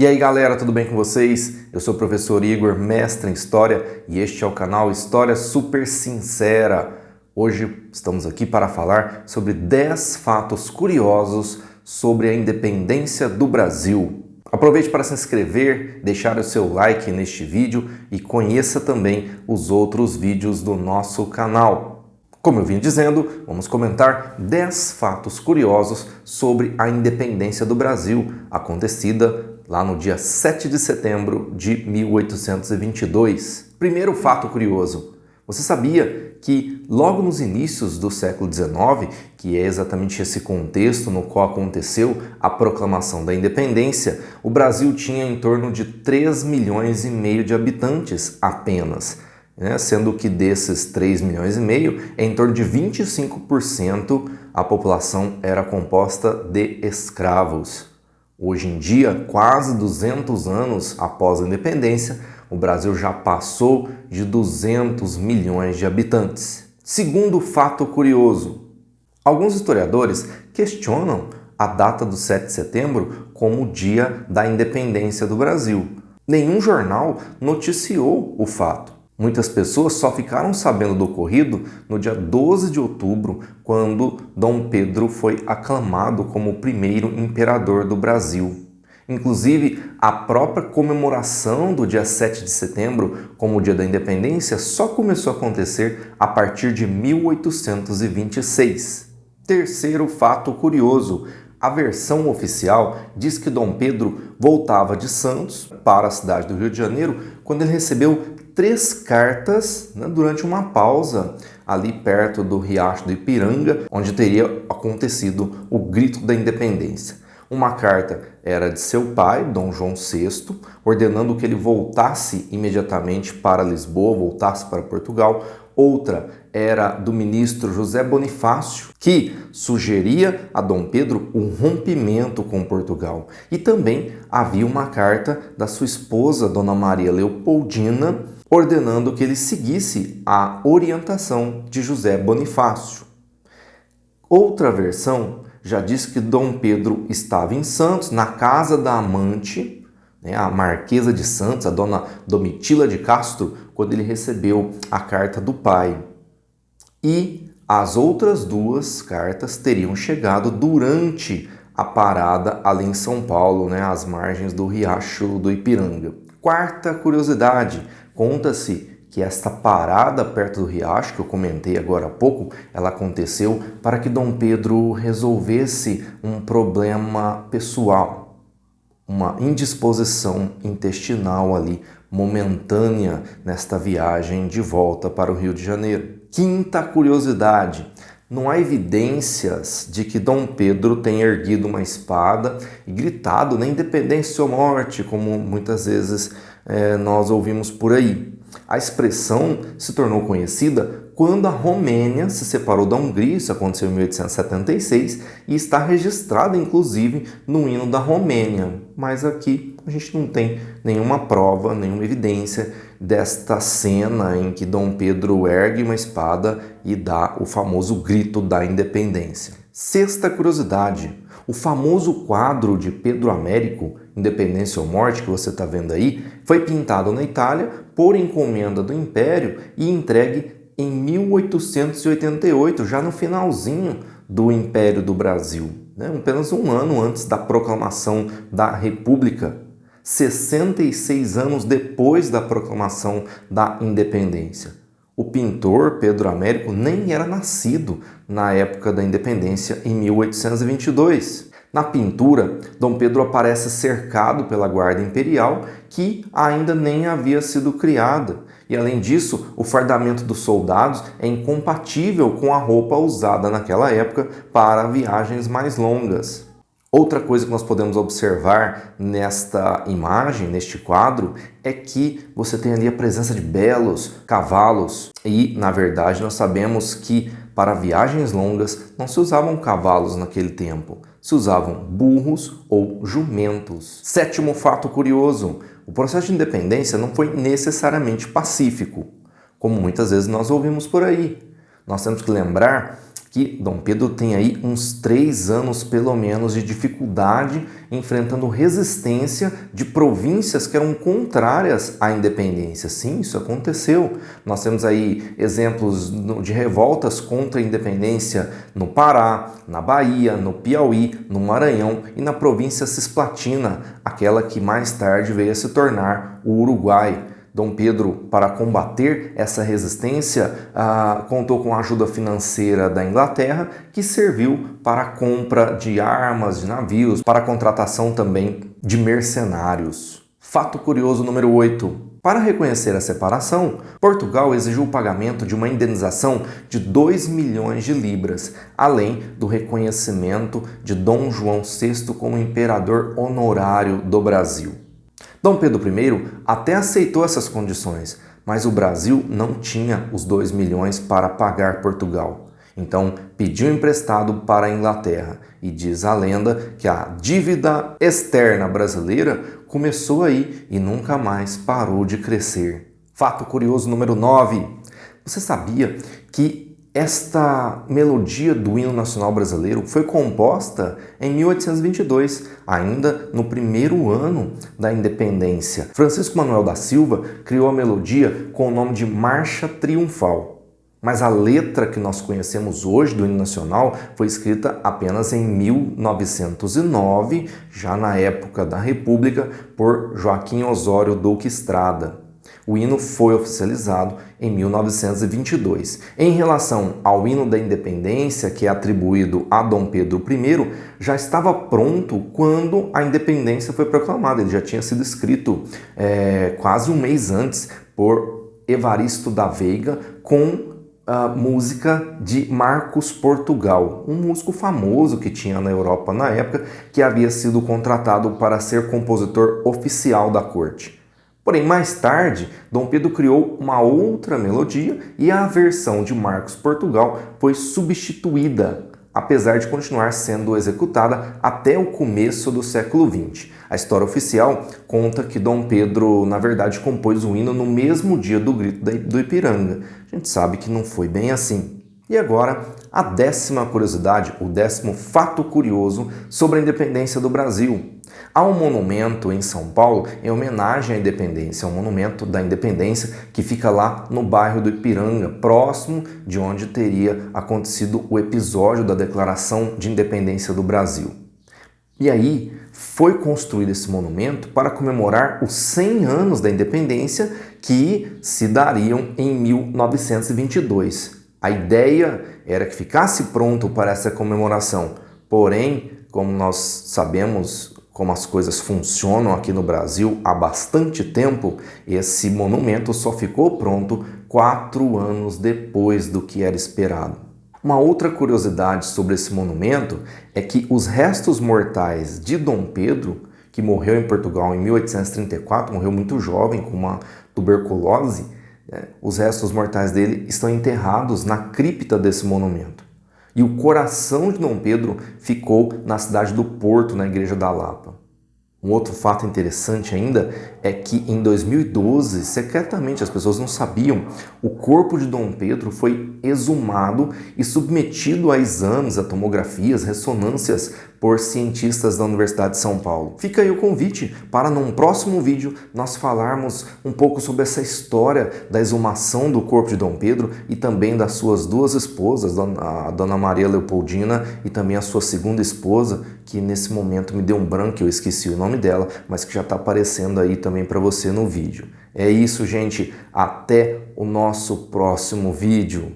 E aí galera, tudo bem com vocês? Eu sou o professor Igor, mestre em História, e este é o canal História Super Sincera. Hoje estamos aqui para falar sobre 10 fatos curiosos sobre a independência do Brasil. Aproveite para se inscrever, deixar o seu like neste vídeo e conheça também os outros vídeos do nosso canal. Como eu vim dizendo, vamos comentar 10 fatos curiosos sobre a independência do Brasil, acontecida lá no dia 7 de setembro de 1822. Primeiro fato curioso. Você sabia que logo nos inícios do século XIX, que é exatamente esse contexto no qual aconteceu a proclamação da independência, o Brasil tinha em torno de 3,5 milhões de habitantes apenas, sendo que desses 3,5 milhões, em torno de 25% a população era composta de escravos. Hoje em dia, quase 200 anos após a independência, o Brasil já passou de 200 milhões de habitantes. Segundo fato curioso, alguns historiadores questionam a data do 7 de setembro como o dia da independência do Brasil. Nenhum jornal noticiou o fato. Muitas pessoas só ficaram sabendo do ocorrido no dia 12 de outubro, quando Dom Pedro foi aclamado como o primeiro imperador do Brasil. Inclusive, a própria comemoração do dia 7 de setembro como o dia da independência só começou a acontecer a partir de 1826. Terceiro fato curioso. A versão oficial diz que Dom Pedro voltava de Santos para a cidade do Rio de Janeiro quando ele recebeu 3 cartas durante uma pausa ali perto do Riacho do Ipiranga, onde teria acontecido o Grito da Independência. Uma carta era de seu pai, Dom João VI, ordenando que ele voltasse imediatamente para Lisboa, voltasse para Portugal. Outra era do ministro José Bonifácio, que sugeria a Dom Pedro um rompimento com Portugal. E também havia uma carta da sua esposa, Dona Maria Leopoldina, ordenando que ele seguisse a orientação de José Bonifácio. Outra versão já diz que Dom Pedro estava em Santos, na casa da amante, a Marquesa de Santos, a Dona Domitila de Castro, quando ele recebeu a carta do pai. E as outras 2 cartas teriam chegado durante a parada ali em São Paulo, às margens do Riacho do Ipiranga. Quarta curiosidade, conta-se que esta parada perto do riacho, que eu comentei agora há pouco, ela aconteceu para que Dom Pedro resolvesse um problema pessoal, uma indisposição intestinal ali, momentânea, nesta viagem de volta para o Rio de Janeiro. Quinta curiosidade, não há evidências de que Dom Pedro tenha erguido uma espada e gritado na independência ou morte, como muitas vezes nós ouvimos por aí. A expressão se tornou conhecida quando a Romênia se separou da Hungria, isso aconteceu em 1876, e está registrada inclusive no hino da Romênia. Mas aqui a gente não tem nenhuma prova, nenhuma evidência desta cena em que Dom Pedro ergue uma espada e dá o famoso grito da independência. Sexta curiosidade, o famoso quadro de Pedro Américo, Independência ou Morte, que você está vendo aí, foi pintado na Itália por encomenda do Império e entregue em 1888, já no finalzinho do Império do Brasil, apenas um ano antes da proclamação da República, 66 anos depois da proclamação da independência. O pintor Pedro Américo nem era nascido na época da independência, em 1822. Na pintura, Dom Pedro aparece cercado pela guarda imperial, que ainda nem havia sido criada. E além disso, o fardamento dos soldados é incompatível com a roupa usada naquela época para viagens mais longas. Outra coisa que nós podemos observar nesta imagem, neste quadro, é que você tem ali a presença de belos cavalos. E, na verdade, nós sabemos que para viagens longas não se usavam cavalos naquele tempo, se usavam burros ou jumentos. Sétimo fato curioso, o processo de independência não foi necessariamente pacífico, como muitas vezes nós ouvimos por aí. Nós temos que lembrar que Dom Pedro tem aí uns 3 anos pelo menos de dificuldade, enfrentando resistência de províncias que eram contrárias à independência. Sim, isso aconteceu. Nós temos aí exemplos de revoltas contra a independência no Pará, na Bahia, no Piauí, no Maranhão e na província cisplatina, aquela que mais tarde veio a se tornar o Uruguai. Dom Pedro, para combater essa resistência, contou com a ajuda financeira da Inglaterra, que serviu para a compra de armas, de navios, para a contratação também de mercenários. Fato curioso número 8. Para reconhecer a separação, Portugal exigiu o pagamento de uma indenização de 2 milhões de libras, além do reconhecimento de Dom João VI como imperador honorário do Brasil. Dom Pedro I até aceitou essas condições, mas o Brasil não tinha os 2 milhões para pagar Portugal. Então pediu emprestado para a Inglaterra e diz a lenda que a dívida externa brasileira começou aí e nunca mais parou de crescer. Fato curioso número 9. Você sabia que esta melodia do hino nacional brasileiro foi composta em 1822, ainda no primeiro ano da independência? Francisco Manuel da Silva criou a melodia com o nome de Marcha Triunfal. Mas a letra que nós conhecemos hoje do hino nacional foi escrita apenas em 1909, já na época da República, por Joaquim Osório Duque Estrada. O hino foi oficializado em 1922. Em relação ao hino da independência, que é atribuído a Dom Pedro I, já estava pronto quando a independência foi proclamada. Ele já tinha sido escrito quase um mês antes por Evaristo da Veiga, com a música de Marcos Portugal, um músico famoso que tinha na Europa na época, que havia sido contratado para ser compositor oficial da corte. Porém, mais tarde, Dom Pedro criou uma outra melodia e a versão de Marcos Portugal foi substituída, apesar de continuar sendo executada até o começo do século XX. A história oficial conta que Dom Pedro, na verdade, compôs o hino no mesmo dia do Grito do Ipiranga. A gente sabe que não foi bem assim. E agora, a 10ª curiosidade, o 10º fato curioso sobre a independência do Brasil. Há um monumento em São Paulo em homenagem à independência, um monumento da independência que fica lá no bairro do Ipiranga, próximo de onde teria acontecido o episódio da Declaração de Independência do Brasil. E aí foi construído esse monumento para comemorar os 100 anos da independência que se dariam em 1922. A ideia era que ficasse pronto para essa comemoração, porém, como nós sabemos como as coisas funcionam aqui no Brasil há bastante tempo, esse monumento só ficou pronto 4 anos depois do que era esperado. Uma outra curiosidade sobre esse monumento é que os restos mortais de Dom Pedro, que morreu em Portugal em 1834, morreu muito jovem com uma tuberculose, os restos mortais dele estão enterrados na cripta desse monumento. E o coração de Dom Pedro ficou na cidade do Porto, na Igreja da Lapa. Um outro fato interessante ainda é que em 2012, secretamente, as pessoas não sabiam, o corpo de Dom Pedro foi exumado e submetido a exames, a tomografias, ressonâncias por cientistas da Universidade de São Paulo. Fica aí o convite para num próximo vídeo nós falarmos um pouco sobre essa história da exumação do corpo de Dom Pedro e também das suas 2 esposas, a Dona Maria Leopoldina e também a sua segunda esposa, que nesse momento me deu um branco, eu esqueci o nome dela, mas que já está aparecendo aí também para você no vídeo. É isso, gente. Até o nosso próximo vídeo.